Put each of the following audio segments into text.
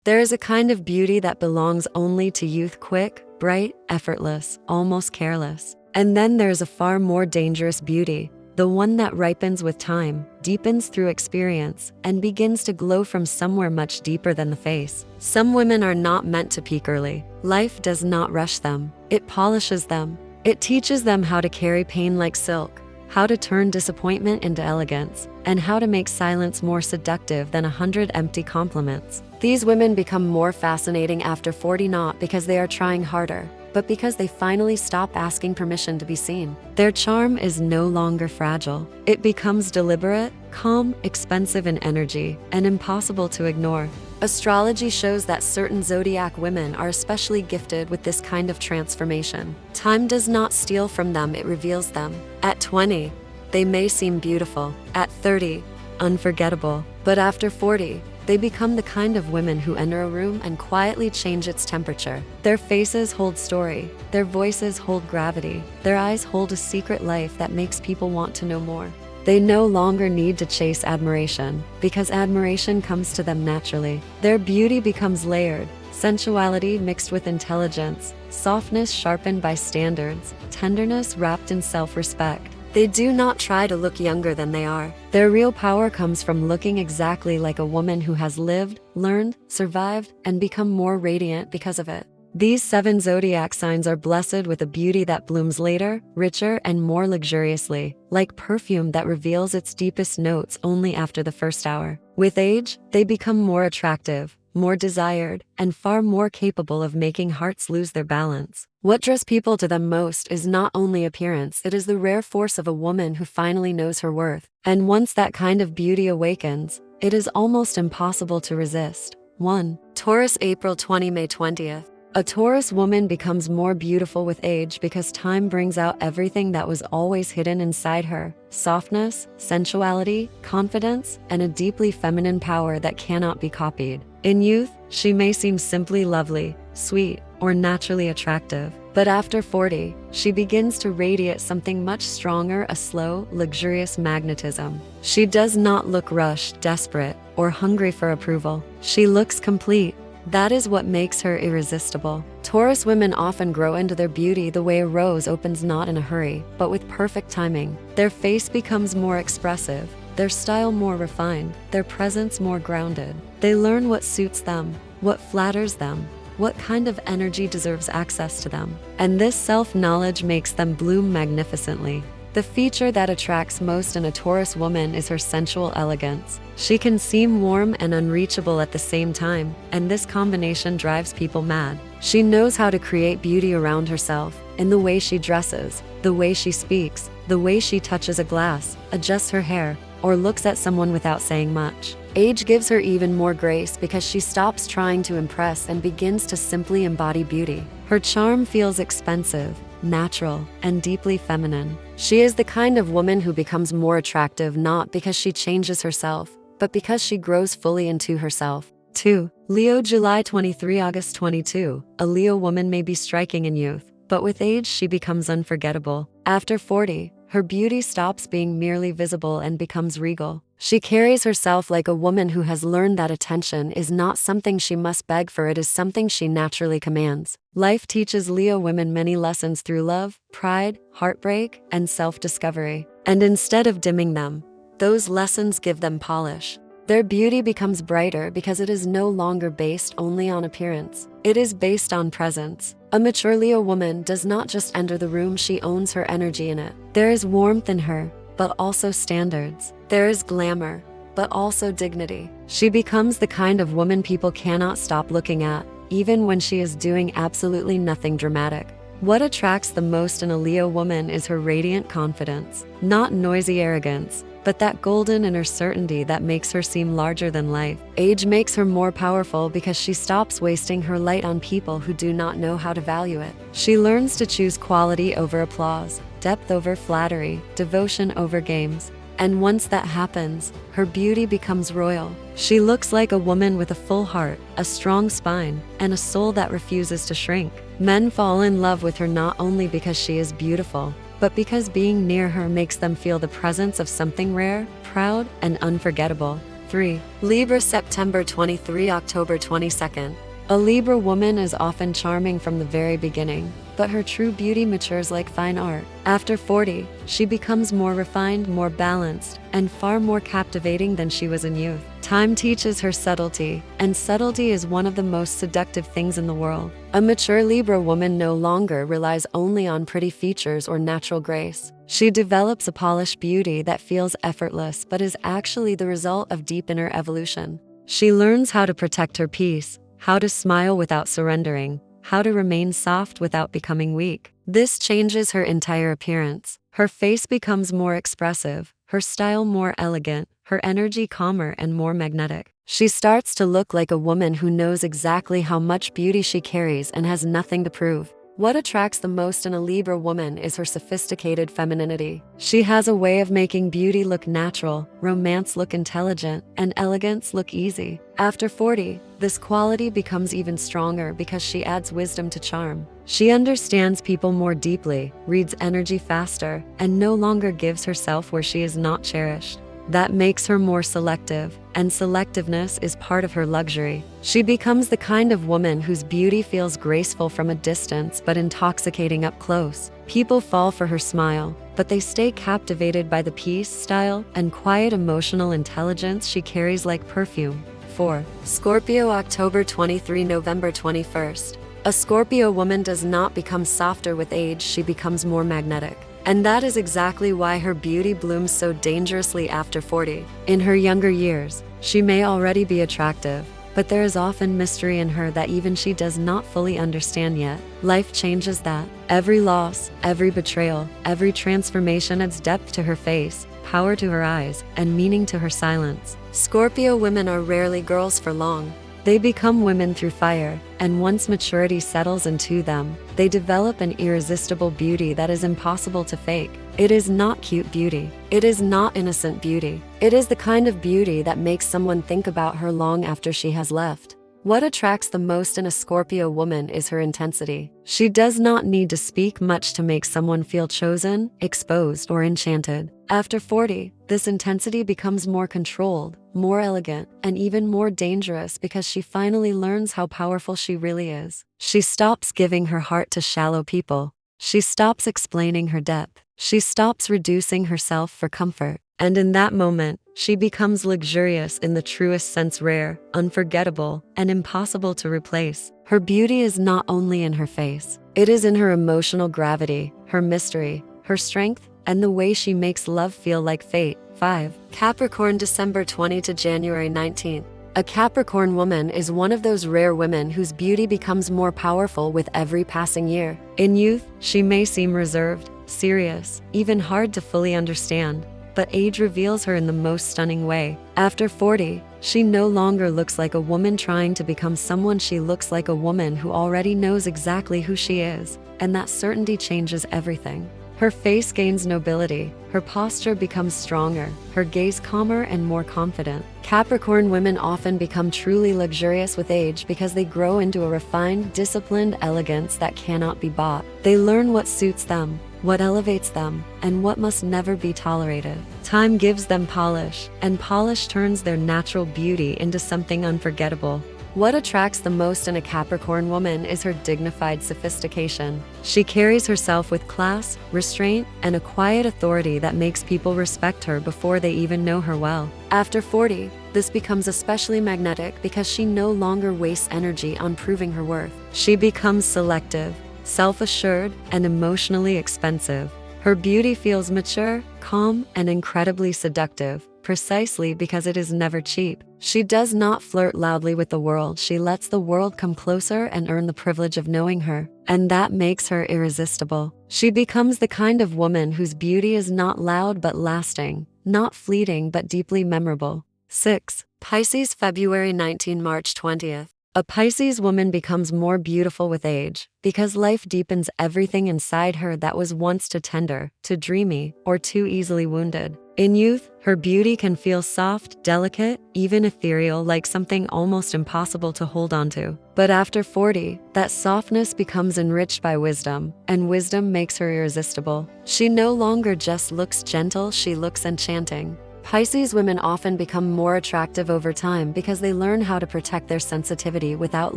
There is a kind of beauty that belongs only to youth, quick, bright, effortless, almost careless. And then there's a far more dangerous beauty, the one that ripens with time, deepens through experience, and begins to glow from somewhere much deeper than the face. Some women are not meant to peak early. Life does not rush them. It polishes them. It teaches them how to carry pain like silk, how to turn disappointment into elegance, and how to make silence more seductive than 100 empty compliments. These women become more fascinating after 40, not because they are trying harder, but because they finally stop asking permission to be seen. Their charm is no longer fragile. It becomes deliberate, calm, expensive in energy, and impossible to ignore. Astrology shows that certain zodiac women are especially gifted with this kind of transformation. Time does not steal from them, it reveals them. At 20, they may seem beautiful. At 30, unforgettable. But after 40, they become the kind of women who enter a room and quietly change its temperature. Their faces hold story, their voices hold gravity, their eyes hold a secret life that makes people want to know more. They no longer need to chase admiration, because admiration comes to them naturally. Their beauty becomes layered, sensuality mixed with intelligence, softness sharpened by standards, tenderness wrapped in self-respect. They do not try to look younger than they are. Their real power comes from looking exactly like a woman who has lived, learned, survived, and become more radiant because of it. These 7 zodiac signs are blessed with a beauty that blooms later, richer, and more luxuriously, like perfume that reveals its deepest notes only after the first hour. With age, they become more attractive, more desired, and far more capable of making hearts lose their balance. What draws people to them most is not only appearance, it is the rare force of a woman who finally knows her worth. And once that kind of beauty awakens, it is almost impossible to resist. 1. Taurus, April 20, May 20th. A Taurus woman becomes more beautiful with age because time brings out everything that was always hidden inside her: softness, sensuality, confidence, and a deeply feminine power that cannot be copied. In youth, she may seem simply lovely, sweet, or naturally attractive. But after 40, she begins to radiate something much stronger, a slow, luxurious magnetism. She does not look rushed, desperate, or hungry for approval. She looks complete. That is what makes her irresistible. Taurus women often grow into their beauty the way a rose opens, not in a hurry, but with perfect timing. Their face becomes more expressive, their style more refined, their presence more grounded. They learn what suits them, what flatters them, what kind of energy deserves access to them. And this self-knowledge makes them bloom magnificently. The feature that attracts most in a Taurus woman is her sensual elegance. She can seem warm and unreachable at the same time, and this combination drives people mad. She knows how to create beauty around herself, in the way she dresses, the way she speaks, the way she touches a glass, adjusts her hair, or looks at someone without saying much. Age gives her even more grace because she stops trying to impress and begins to simply embody beauty. Her charm feels expensive, natural, and deeply feminine. She is the kind of woman who becomes more attractive not because she changes herself, but because she grows fully into herself. 2. Leo, July 23, August 22. A Leo woman may be striking in youth, but with age she becomes unforgettable. After 40, her beauty stops being merely visible and becomes regal. She carries herself like a woman who has learned that attention is not something she must beg for, it is something she naturally commands. Life teaches Leo women many lessons through love, pride, heartbreak, and self-discovery. And instead of dimming them, those lessons give them polish. Their beauty becomes brighter because it is no longer based only on appearance. It is based on presence. A mature Leo woman does not just enter the room, she owns her energy in it. There is warmth in her, but also standards. There is glamour, but also dignity. She becomes the kind of woman people cannot stop looking at, even when she is doing absolutely nothing dramatic. What attracts the most in a Leo woman is her radiant confidence, not noisy arrogance, but that golden inner certainty that makes her seem larger than life. Age makes her more powerful because she stops wasting her light on people who do not know how to value it. She learns to choose quality over applause, depth over flattery, devotion over games. And once that happens, her beauty becomes royal. She looks like a woman with a full heart, a strong spine, and a soul that refuses to shrink. Men fall in love with her not only because she is beautiful, but because being near her makes them feel the presence of something rare, proud, and unforgettable. 3. Libra, September 23, October 22nd. A Libra woman is often charming from the very beginning, but her true beauty matures like fine art. After 40, she becomes more refined, more balanced, and far more captivating than she was in youth. Time teaches her subtlety, and subtlety is one of the most seductive things in the world. A mature Libra woman no longer relies only on pretty features or natural grace. She develops a polished beauty that feels effortless but is actually the result of deep inner evolution. She learns how to protect her peace, how to smile without surrendering, how to remain soft without becoming weak. This changes her entire appearance. Her face becomes more expressive, her style more elegant, her energy calmer and more magnetic. She starts to look like a woman who knows exactly how much beauty she carries and has nothing to prove. What attracts the most in a Libra woman is her sophisticated femininity. She has a way of making beauty look natural, romance look intelligent, and elegance look easy. After 40, this quality becomes even stronger because she adds wisdom to charm. She understands people more deeply, reads energy faster, and no longer gives herself where she is not cherished. That makes her more selective, and selectiveness is part of her luxury. She becomes the kind of woman whose beauty feels graceful from a distance but intoxicating up close. People fall for her smile, but they stay captivated by the peace, style, and quiet emotional intelligence she carries like perfume. 4. Scorpio, October 23, November 21st. A Scorpio woman does not become softer with age, she becomes more magnetic. And that is exactly why her beauty blooms so dangerously after 40. In her younger years, she may already be attractive, but there is often mystery in her that even she does not fully understand yet. Life changes that. Every loss, every betrayal, every transformation adds depth to her face, power to her eyes, and meaning to her silence. Scorpio women are rarely girls for long. They become women through fire, and once maturity settles into them, they develop an irresistible beauty that is impossible to fake. It is not cute beauty. It is not innocent beauty. It is the kind of beauty that makes someone think about her long after she has left. What attracts the most in a Scorpio woman is her intensity. She does not need to speak much to make someone feel chosen, exposed, or enchanted. After 40, this intensity becomes more controlled, more elegant, and even more dangerous because she finally learns how powerful she really is. She stops giving her heart to shallow people. She stops explaining her depth. She stops reducing herself for comfort. And in that moment, she becomes luxurious in the truest sense, rare, unforgettable, and impossible to replace. Her beauty is not only in her face. It is in her emotional gravity, her mystery, her strength, and the way she makes love feel like fate. 5. Capricorn, December 20 to January 19th. A Capricorn woman is one of those rare women whose beauty becomes more powerful with every passing year. In youth, she may seem reserved, serious, even hard to fully understand. But age reveals her in the most stunning way. After 40, she no longer looks like a woman trying to become someone. She looks like a woman who already knows exactly who she is, and that certainty changes everything. Her face gains nobility, her posture becomes stronger, her gaze calmer and more confident. Capricorn women often become truly luxurious with age because they grow into a refined, disciplined elegance that cannot be bought. They learn what suits them, what elevates them, and what must never be tolerated. Time gives them polish, and polish turns their natural beauty into something unforgettable. What attracts the most in a Capricorn woman is her dignified sophistication. She carries herself with class, restraint, and a quiet authority that makes people respect her before they even know her well. After 40, this becomes especially magnetic because she no longer wastes energy on proving her worth. She becomes selective, self-assured, and emotionally expensive. Her beauty feels mature, calm, and incredibly seductive, precisely because it is never cheap. She does not flirt loudly with the world. She lets the world come closer and earn the privilege of knowing her. And that makes her irresistible. She becomes the kind of woman whose beauty is not loud but lasting, not fleeting but deeply memorable. 6. Pisces, February 19, March 20th. A Pisces woman becomes more beautiful with age because life deepens everything inside her that was once too tender, too dreamy, or too easily wounded. In youth, her beauty can feel soft, delicate, even ethereal, like something almost impossible to hold onto. But after 40, that softness becomes enriched by wisdom, and wisdom makes her irresistible. She no longer just looks gentle, she looks enchanting. Pisces women often become more attractive over time because they learn how to protect their sensitivity without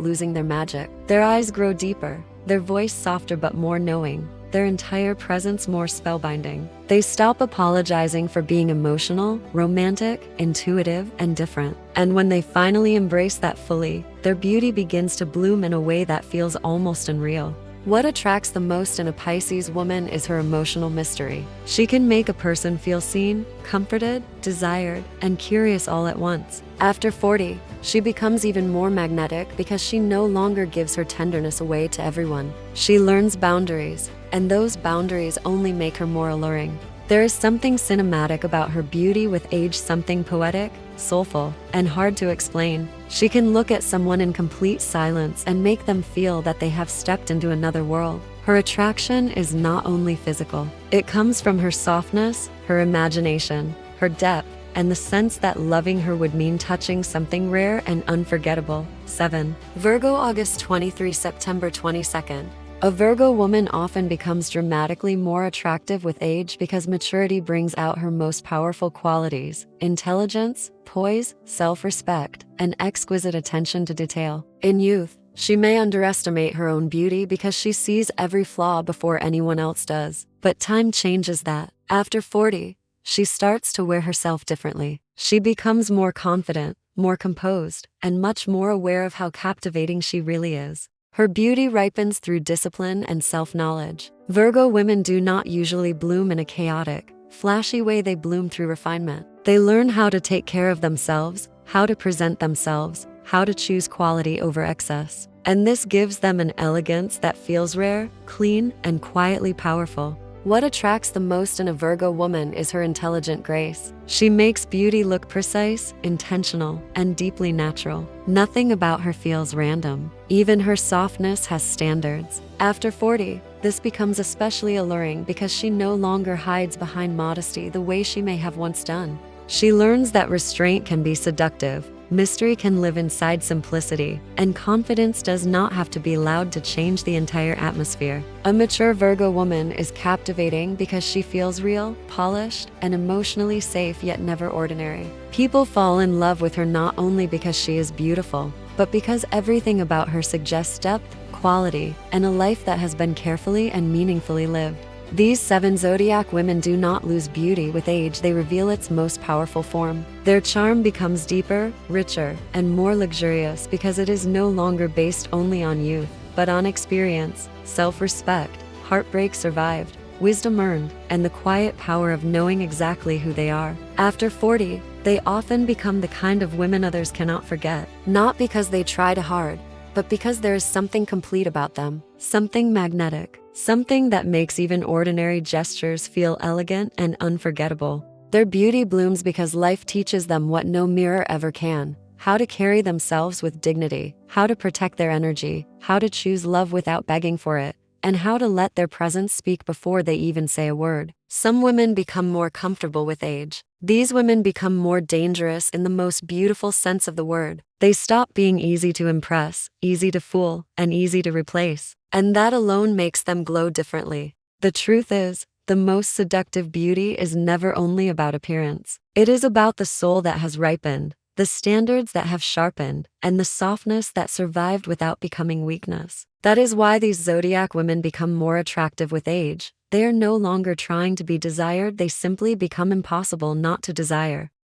losing their magic. Their eyes grow deeper, their voice softer but more knowing, their entire presence more spellbinding. They stop apologizing for being emotional, romantic, intuitive, and different. And when they finally embrace that fully, their beauty begins to bloom in a way that feels almost unreal. What attracts the most in a Pisces woman is her emotional mystery. She can make a person feel seen, comforted, desired, and curious all at once. After 40, she becomes even more magnetic because she no longer gives her tenderness away to everyone. She learns boundaries, and those boundaries only make her more alluring. There is something cinematic about her beauty with age, something poetic, soulful, and hard to explain. She can look at someone in complete silence and make them feel that they have stepped into another world. Her attraction is not only physical. It comes from her softness, her imagination, her depth, and the sense that loving her would mean touching something rare and unforgettable. 7. Virgo, August 23, September 22nd. A Virgo woman often becomes dramatically more attractive with age because maturity brings out her most powerful qualities: intelligence, poise, self-respect, and exquisite attention to detail. In youth, she may underestimate her own beauty because she sees every flaw before anyone else does. But time changes that. After 40, she starts to wear herself differently. She becomes more confident, more composed, and much more aware of how captivating she really is. Her beauty ripens through discipline and self-knowledge. Virgo women do not usually bloom in a chaotic, flashy way. They bloom through refinement. They learn how to take care of themselves, how to present themselves, how to choose quality over excess. And this gives them an elegance that feels rare, clean, and quietly powerful. What attracts the most in a Virgo woman is her intelligent grace. She makes beauty look precise, intentional, and deeply natural. Nothing about her feels random. Even her softness has standards. After 40, this becomes especially alluring because she no longer hides behind modesty the way she may have once done. She learns that restraint can be seductive, mystery can live inside simplicity, and confidence does not have to be loud to change the entire atmosphere. A mature Virgo woman is captivating because she feels real, polished, and emotionally safe, yet never ordinary. People fall in love with her not only because she is beautiful, but because everything about her suggests depth, quality, and a life that has been carefully and meaningfully lived. These 7 Zodiac women do not lose beauty with age. They reveal its most powerful form. Their charm becomes deeper, richer, and more luxurious because it is no longer based only on youth, but on experience, self-respect, heartbreak survived, wisdom earned, and the quiet power of knowing exactly who they are. After 40, they often become the kind of women others cannot forget, not because they tried hard, but because there is something complete about them, something magnetic, something that makes even ordinary gestures feel elegant and unforgettable. Their beauty blooms because life teaches them what no mirror ever can: how to carry themselves with dignity, how to protect their energy, how to choose love without begging for it, and how to let their presence speak before they even say a word. Some women become more comfortable with age. These women become more dangerous in the most beautiful sense of the word. They stop being easy to impress, easy to fool, and easy to replace. And that alone makes them glow differently. The truth is, the most seductive beauty is never only about appearance. It is about the soul that has ripened, the standards that have sharpened, and the softness that survived without becoming weakness. That is why these Zodiac women become more attractive with age. They are no longer trying to be desired, they simply become impossible not to desire.